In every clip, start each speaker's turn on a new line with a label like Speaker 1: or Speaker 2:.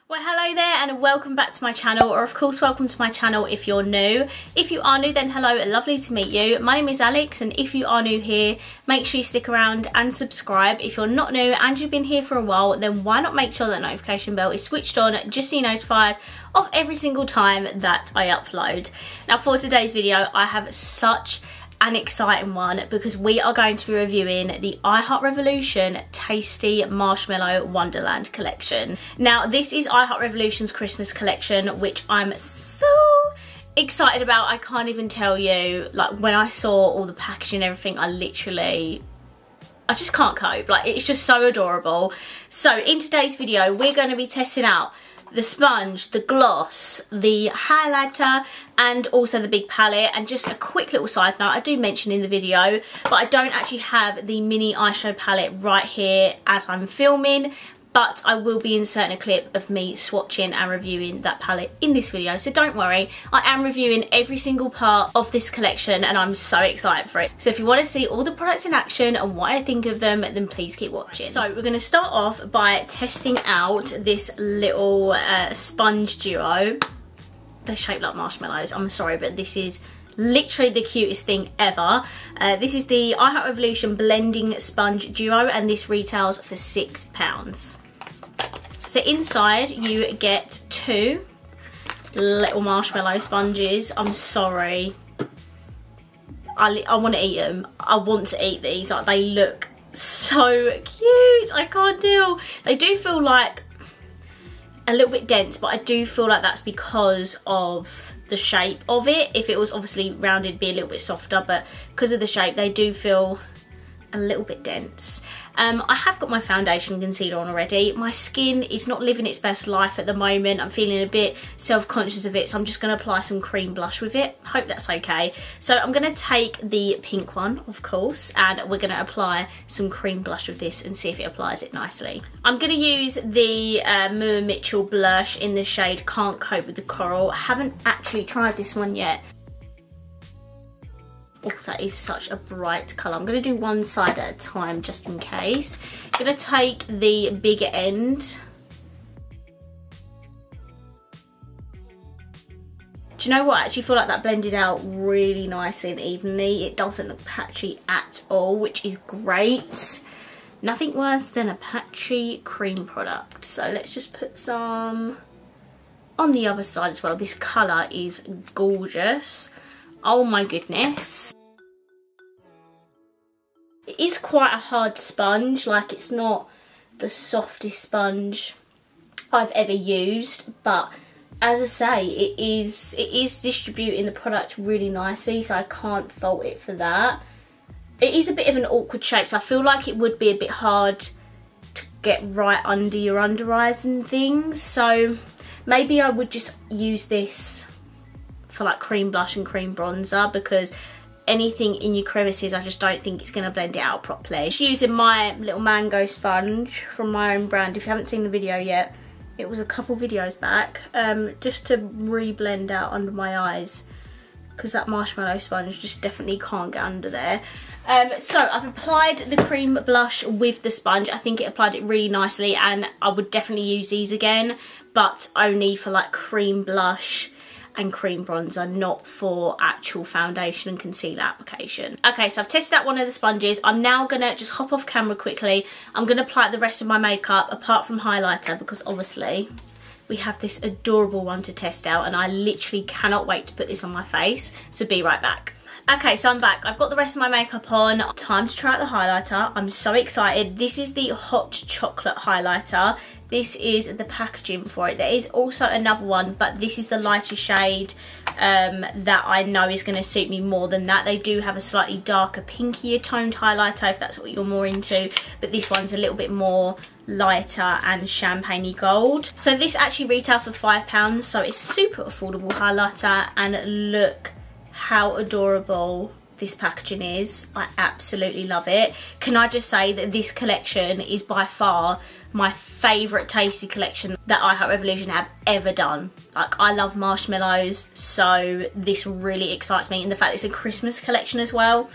Speaker 1: Well, hello there and welcome back to my channel, or of course welcome to my channel if you're new. If you are new, then hello, lovely to meet you. My name is Alex, and if you are new here, make sure you stick around and subscribe. If you're not new and you've been here for a while, then why not make sure that notification bell is switched on just so you're notified of every single time that I upload. Now for today's video, I have such an exciting one because we are going to be reviewing the I Heart Revolution Tasty Marshmallow Wonderland collection. Now this is I Heart Revolution's Christmas collection, which I'm so excited about. I can't even tell you, like when I saw all the packaging and everything, I just can't cope. Like, it's just so adorable. So in today's video, we're going to be testing out the sponge, the gloss, the highlighter, and also the big palette. And just a quick little side note, I do mention in the video, but I don't actually have the mini eyeshadow palette right here as I'm filming, but I will be inserting a clip of me swatching and reviewing that palette in this video, so don't worry. I am reviewing every single part of this collection and I'm so excited for it. So if you want to see all the products in action and what I think of them, then please keep watching. So we're going to start off by testing out this little sponge duo. They're shaped like marshmallows, I'm sorry, but this is literally the cutest thing ever. This is the I Heart Revolution Blending Sponge Duo, and this retails for £6. So inside you get two little marshmallow sponges. I'm sorry, I want to eat them. I want to eat these. Like, they look so cute. I can't deal. They do feel like a little bit dense, but I do feel like that's because of the shape of it. If it was obviously rounded, it'd be a little bit softer, but because of the shape, they do feel a little bit dense. I have got my foundation and concealer on already. My skin is not living its best life at the moment. I'm feeling a bit self-conscious of it, so I'm just going to apply some cream blush with it. Hope that's okay. So I'm going to take the pink one, of course, and we're going to apply some cream blush with this and see if it applies it nicely. I'm going to use the Mua Mitchell blush in the shade Can't Cope with the Coral. I haven't actually tried this one yet. Oh, that is such a bright colour. I'm going to do one side at a time just in case. I'm going to take the bigger end. Do you know what? I actually feel like that blended out really nicely and evenly. It doesn't look patchy at all, which is great. Nothing worse than a patchy cream product. So let's just put some on the other side as well. This colour is gorgeous. Oh my goodness. It is quite a hard sponge, like it's not the softest sponge I've ever used, but as I say, it is distributing the product really nicely, so I can't fault it for that. It is a bit of an awkward shape, so I feel like it would be a bit hard to get right under your under eyes and things, so maybe I would just use this for like cream blush and cream bronzer, because anything in your crevices, I just don't think it's going to blend it out properly. Just using my little mango sponge from my own brand. If you haven't seen the video yet, it was a couple videos back, just to re-blend out under my eyes, because that marshmallow sponge just definitely can't get under there. So I've applied the cream blush with the sponge. I think it applied it really nicely, and I would definitely use these again, but only for like cream blush and cream bronzer, not for actual foundation and concealer application. Okay, so I've tested out one of the sponges. I'm now gonna just hop off camera quickly. I'm gonna apply the rest of my makeup apart from highlighter, because obviously we have this adorable one to test out and I literally cannot wait to put this on my face. So be right back. Okay, so I'm back. I've got the rest of my makeup on. Time to try out the highlighter. I'm so excited. This is the Hot Chocolate highlighter. This is the packaging for it. There is also another one, but this is the lighter shade that I know is going to suit me more than that. They do have a slightly darker, pinkier toned highlighter if that's what you're more into, but this one's a little bit more lighter and champagne-y gold. So this actually retails for £5, so it's super affordable highlighter, and look how adorable this packaging is. I absolutely love it. Can I just say that this collection is by far my favourite Tasty collection that I Heart Revolution have ever done. Like, I love marshmallows, so this really excites me. And the fact it's a Christmas collection as well,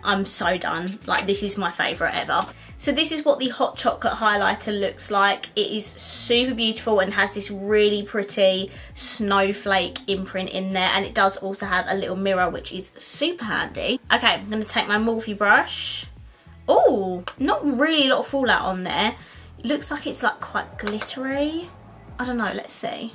Speaker 1: I'm so done. Like, this is my favourite ever. So this is what the hot chocolate highlighter looks like. It is super beautiful and has this really pretty snowflake imprint in there, and it does also have a little mirror, which is super handy. Okay, I'm going to take my Morphe brush. Oh, not really a lot of fallout on there. It looks like it's like quite glittery. I don't know, let's see.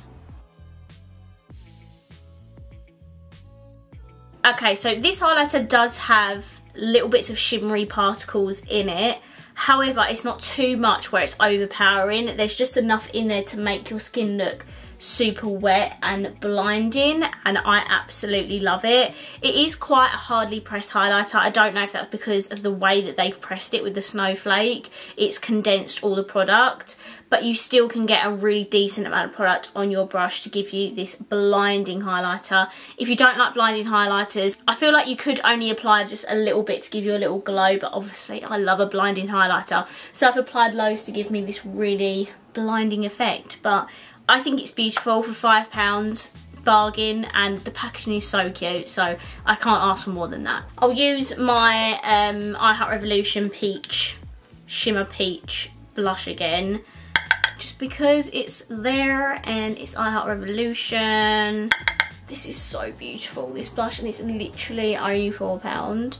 Speaker 1: Okay, so this highlighter does have little bits of shimmery particles in it. However, it's not too much where it's overpowering. There's just enough in there to make your skin look super wet and blinding, and I absolutely love it. It is quite a hardly pressed highlighter. I don't know if that's because of the way that they've pressed it with the snowflake. It's condensed all the product, but you still can get a really decent amount of product on your brush to give you this blinding highlighter. If you don't like blinding highlighters, I feel like you could only apply just a little bit to give you a little glow, but obviously I love a blinding highlighter, so I've applied loads to give me this really blinding effect. But I think it's beautiful for £5, bargain, and the packaging is so cute, so I can't ask for more than that. I'll use my I Heart Revolution Peach, Shimmer Peach blush again, just because it's there and it's I Heart Revolution. This is so beautiful, this blush, and it's literally only £4.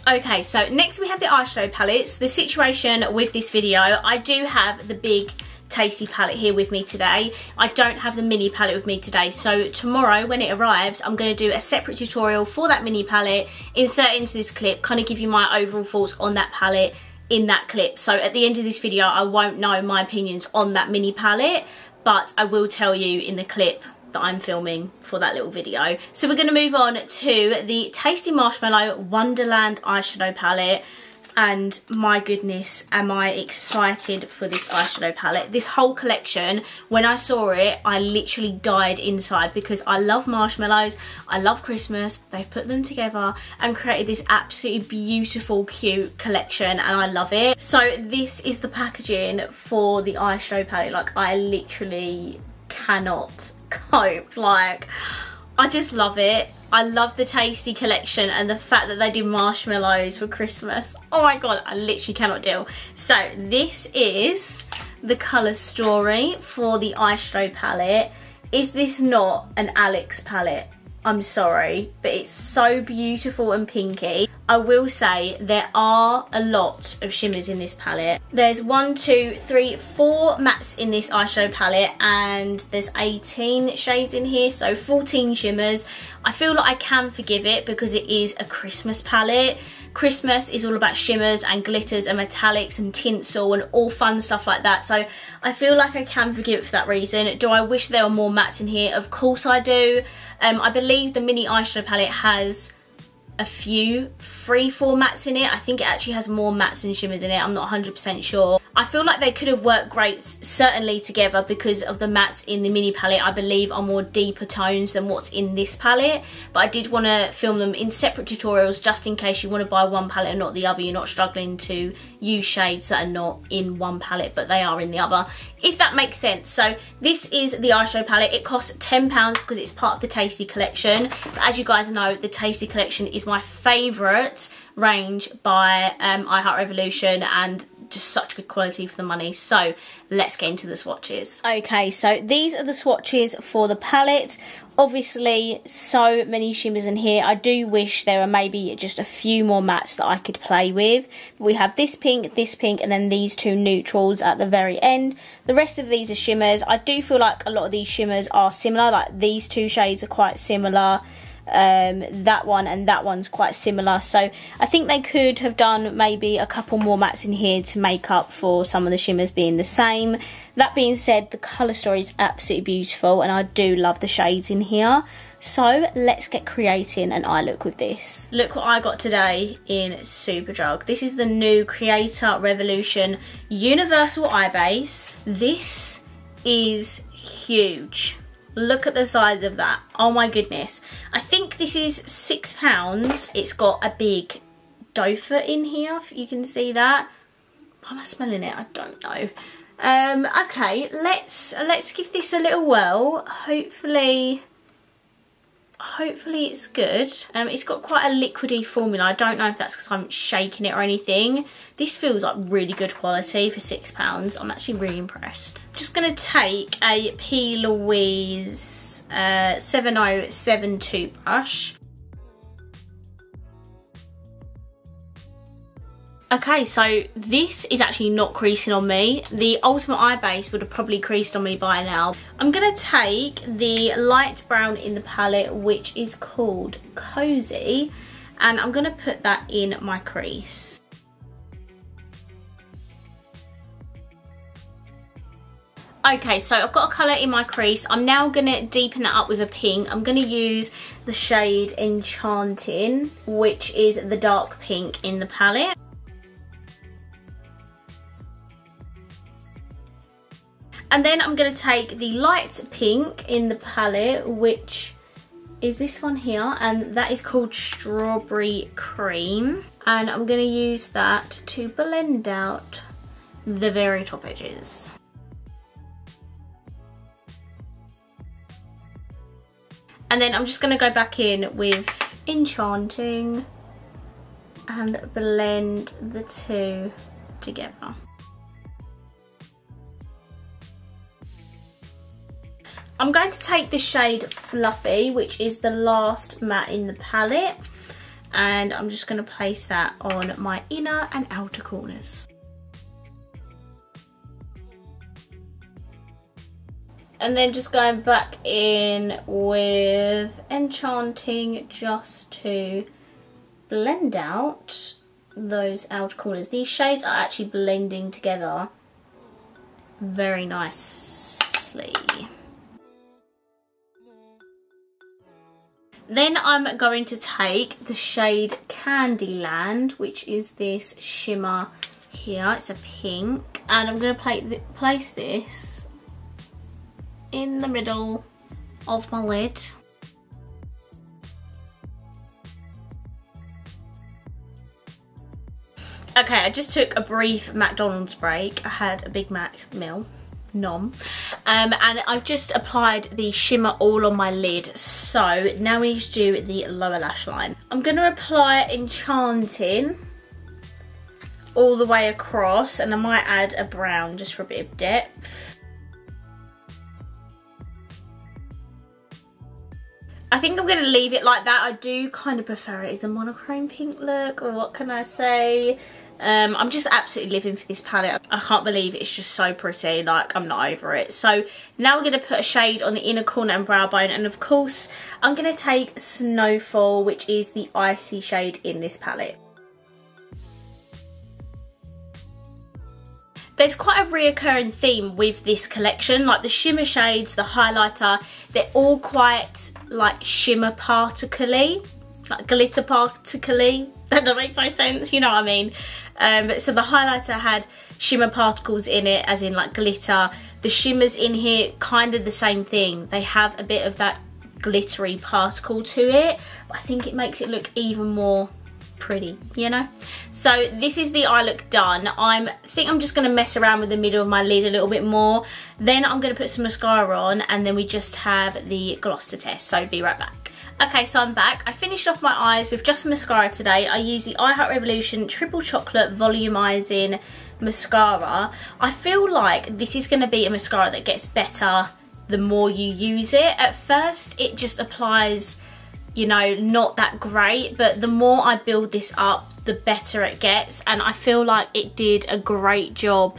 Speaker 1: Okay, so next we have the eyeshadow palettes. The situation with this video, I do have the big Tasty palette here with me today. I don't have the mini palette with me today, so tomorrow when it arrives I'm going to do a separate tutorial for that mini palette, insert into this clip, kind of give you my overall thoughts on that palette in that clip. So at the end of this video I won't know my opinions on that mini palette, but I will tell you in the clip that I'm filming for that little video. So we're going to move on to the Tasty Marshmallow Wonderland eyeshadow palette. And my goodness, am I excited for this eyeshadow palette. This whole collection, when I saw it, I literally died inside because I love marshmallows, I love Christmas. They've put them together and created this absolutely beautiful, cute collection, and I love it. So this is the packaging for the eyeshadow palette. Like, I literally cannot cope. Like, I just love it. I love the Tasty collection and the fact that they do marshmallows for Christmas. Oh my god, I literally cannot deal. So this is the colour story for the eyeshadow palette. Is this not an Alex palette? I'm sorry, but it's so beautiful and pinky. I will say there are a lot of shimmers in this palette. There's 4 mattes in this eyeshadow palette, and there's 18 shades in here, so 14 shimmers. I feel like I can forgive it because it is a Christmas palette. Christmas is all about shimmers and glitters and metallics and tinsel and all fun stuff like that, so I feel like I can forgive it for that reason. Do I wish there were more mattes in here? Of course I do. I believe the mini eyeshadow palette has a few 3-4 mattes in it. I think it actually has more mattes and shimmers in it. I'm not 100% sure. I feel like they could have worked great, certainly together, because of the mattes in the mini palette I believe are more deeper tones than what's in this palette. But I did want to film them in separate tutorials just in case you want to buy one palette and not the other. You're not struggling to use shades that are not in one palette but they are in the other, if that makes sense. So this is the eyeshadow palette. It costs £10 because it's part of the Tasty collection. But as you guys know, the Tasty collection is my favourite range by I Heart Revolution, and just such good quality for the money. So let's get into the swatches. Okay, so these are the swatches for the palette. Obviously so many shimmers in here. I do wish there were maybe just a few more mattes that I could play with. We have this pink, and then these two neutrals at the very end. The rest of these are shimmers. I do feel like a lot of these shimmers are similar, like these two shades are quite similar. That one and that one's quite similar, so I think they could have done maybe a couple more mattes in here to make up for some of the shimmers being the same. That being said, the colour story is absolutely beautiful and I do love the shades in here. So let's get creating an eye look with this. Look what I got today in Superdrug. This is the new Creator Revolution Universal Eye Base. This is huge. Look at the size of that. Oh my goodness. I think this is £6. It's got a big doe foot in here, if you can see that. Why am I smelling it? I don't know. Okay, let's give this a little whirl. Hopefully it's good. It's got quite a liquidy formula. I don't know if that's because I'm shaking it or anything. This feels like really good quality for £6. I'm actually really impressed. I'm just going to take a P. Louise 707 toothbrush. Okay, so this is actually not creasing on me. The Ultimate Eye Base would have probably creased on me by now. I'm going to take the light brown in the palette, which is called Cozy, and I'm going to put that in my crease. Okay, so I've got a colour in my crease. I'm now going to deepen that up with a pink. I'm going to use the shade Enchanting, which is the dark pink in the palette. And then I'm going to take the light pink in the palette, which is this one here, and that is called Strawberry Cream. And I'm going to use that to blend out the very top edges. And then I'm just going to go back in with Enchanting and blend the two together. I'm going to take the shade Fluffy, which is the last matte in the palette, and I'm just going to place that on my inner and outer corners. And then just going back in with Enchanting just to blend out those outer corners. These shades are actually blending together very nicely. Then I'm going to take the shade Candyland, which is this shimmer here. It's a pink. And I'm going to place this in the middle of my lid. Okay, I just took a brief McDonald's break. I had a Big Mac meal. Nom. And I've just applied the shimmer all on my lid, so now we need to do the lower lash line. I'm going to apply Enchanting all the way across, and I might add a brown just for a bit of depth. I think I'm going to leave it like that. I do kind of prefer it as a monochrome pink look, or what can I say? I'm just absolutely living for this palette. I can't believe it's just so pretty. Like, I'm not over it. So now we're going to put a shade on the inner corner and brow bone, and of course I'm going to take Snowfall, which is the icy shade in this palette. There's quite a reoccurring theme with this collection, like the shimmer shades, the highlighter, they're all quite like shimmer particle-y, like glitter particle-y. That doesn't make no sense, you know what I mean? So the highlighter had shimmer particles in it, as in like glitter. The shimmers in here, kind of the same thing. They have a bit of that glittery particle to it, but I think it makes it look even more pretty, you know? So this is the eye look done. I think I'm just going to mess around with the middle of my lid a little bit more. Then I'm going to put some mascara on, and then we just have the gloss to test. So be right back. Okay, so I'm back. I finished off my eyes with just mascara today. I used the I Heart Revolution Triple Chocolate Volumizing Mascara. I feel like this is going to be a mascara that gets better the more you use it. At first, it just applies, you know, not that great, but the more I build this up, the better it gets, and I feel like it did a great job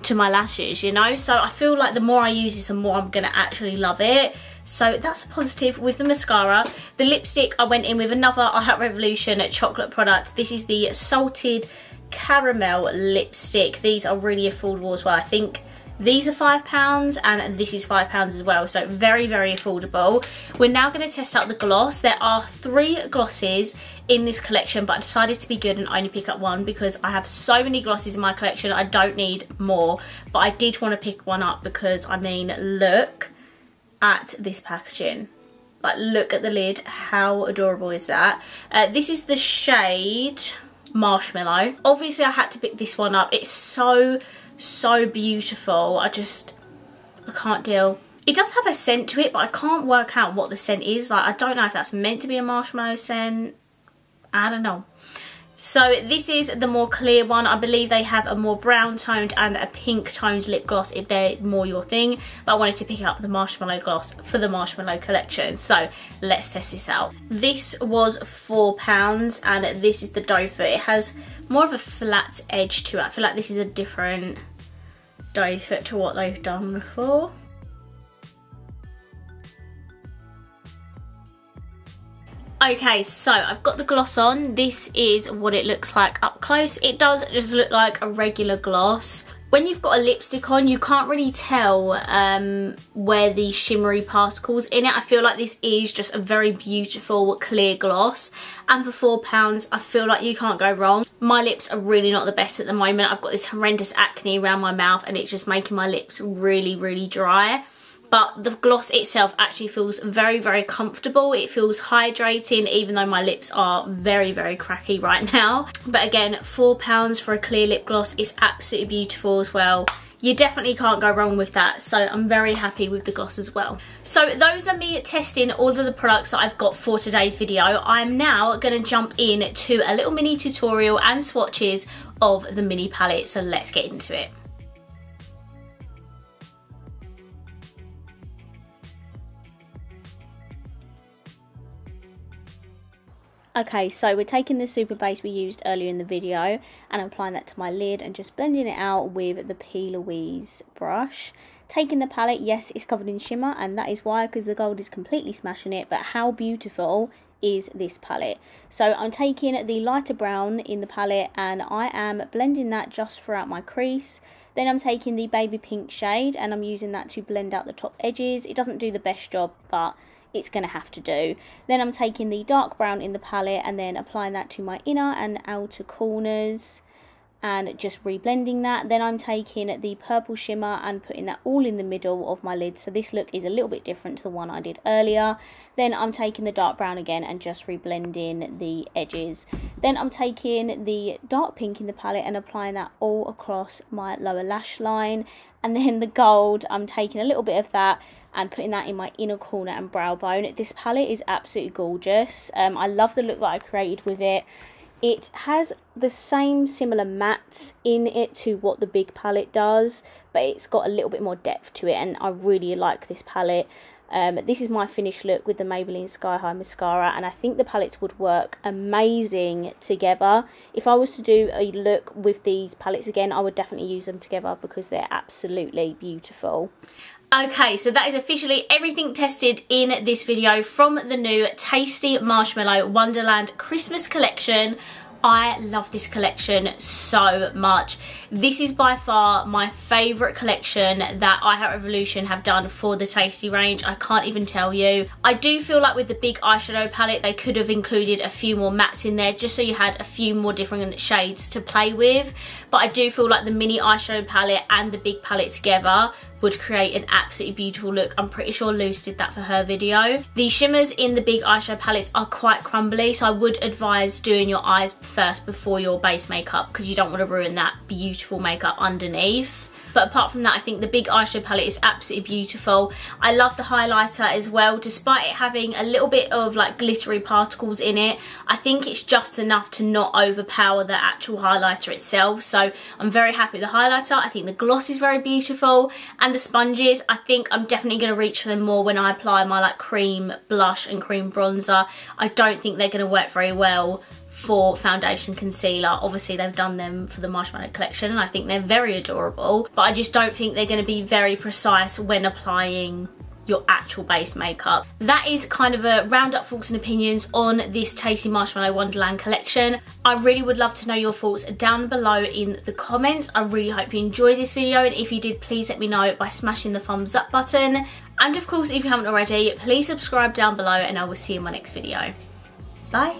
Speaker 1: to my lashes, you know? So I feel like the more I use this, the more I'm going to actually love it. So that's a positive with the mascara. The lipstick, I went in with another I Heart Revolution chocolate product. This is the Salted Caramel lipstick. These are really affordable as well. I think these are £5 and this is £5 as well. So very, very affordable. We're now going to test out the gloss. There are 3 glosses in this collection, but I decided to be good and only pick up one because I have so many glosses in my collection. I don't need more, but I did want to pick one up because, I mean, look at this packaging. Like, look at the lid. How adorable is that? This is the shade Marshmallow. Obviously, I had to pick this one up. It's so beautiful. I can't deal. It does have a scent to it, but I can't work out what the scent is. Like, I don't know if that's meant to be a marshmallow scent. I don't know. So this is the more clear one. I believe they have a more brown toned and a pink toned lip gloss if they're more your thing. But I wanted to pick up the marshmallow gloss for the marshmallow collection. So let's test this out. This was £4 and this is the doe foot. It has more of a flat edge to it. I feel like this is a different doe foot to what they've done before. Okay, so I've got the gloss on. This is what it looks like up close. It does just look like a regular gloss. When you've got a lipstick on, you can't really tell where the shimmery particles in it. I feel like this is just a very beautiful clear gloss. And for £4, I feel like you can't go wrong. My lips are really not the best at the moment. I've got this horrendous acne around my mouth and it's just making my lips really dry. But the gloss itself actually feels very comfortable. It feels hydrating, even though my lips are very cracky right now. But again, £4 for a clear lip gloss is absolutely beautiful as well. You definitely can't go wrong with that, so I'm very happy with the gloss as well. So those are me testing all of the products that I've got for today's video. I'm now going to jump in to a little mini tutorial and swatches of the mini palette, so let's get into it. Okay, so we're taking the super base we used earlier in the video and applying that to my lid and just blending it out with the P. Louise brush. Taking the palette, yes, it's covered in shimmer and that is why, because the gold is completely smashing it, but how beautiful is this palette? So I'm taking the lighter brown in the palette and I am blending that just throughout my crease. Then I'm taking the baby pink shade and I'm using that to blend out the top edges. It doesn't do the best job, but it's going to have to do. Then I'm taking the dark brown in the palette and then applying that to my inner and outer corners and just reblending that. Then I'm taking the purple shimmer and putting that all in the middle of my lid, so this look is a little bit different to the one I did earlier. Then I'm taking the dark brown again and just reblending the edges. Then I'm taking the dark pink in the palette and applying that all across my lower lash line. And then the gold, I'm taking a little bit of that and putting that in my inner corner and brow bone. This palette is absolutely gorgeous. I love the look that I created with it. It has the same similar mattes in it to what the big palette does, but it's got a little bit more depth to it and I really like this palette. This is my finished look with the Maybelline Sky High Mascara and I think the palettes would work amazing together. If I was to do a look with these palettes again, I would definitely use them together because they're absolutely beautiful. Okay, so that is officially everything tested in this video from the new Tasty Marshmallow Wonderland Christmas collection. I love this collection so much. This is by far my favourite collection that I Heart Revolution have done for the Tasty range. I can't even tell you. I do feel like with the big eyeshadow palette they could have included a few more mattes in there just so you had a few more different shades to play with. But I do feel like the mini eyeshadow palette and the big palette together would create an absolutely beautiful look. I'm pretty sure Luce did that for her video. The shimmers in the big eyeshadow palettes are quite crumbly, so I would advise doing your eyes first before your base makeup because you don't want to ruin that beautiful makeup underneath. But apart from that, I think the big eyeshadow palette is absolutely beautiful. I love the highlighter as well. Despite it having a little bit of like glittery particles in it, I think it's just enough to not overpower the actual highlighter itself. So I'm very happy with the highlighter. I think the gloss is very beautiful. And the sponges, I think I'm definitely going to reach for them more when I apply my like cream blush and cream bronzer. I don't think they're going to work very well for foundation concealer. Obviously they've done them for the Marshmallow collection and I think they're very adorable, but I just don't think they're going to be very precise when applying your actual base makeup. That is kind of a roundup thoughts and opinions on this Tasty Marshmallow Wonderland collection. I really would love to know your thoughts down below in the comments. I really hope you enjoyed this video, and if you did, please let me know by smashing the thumbs up button. And of course, if you haven't already, please subscribe down below and I will see you in my next video. Bye.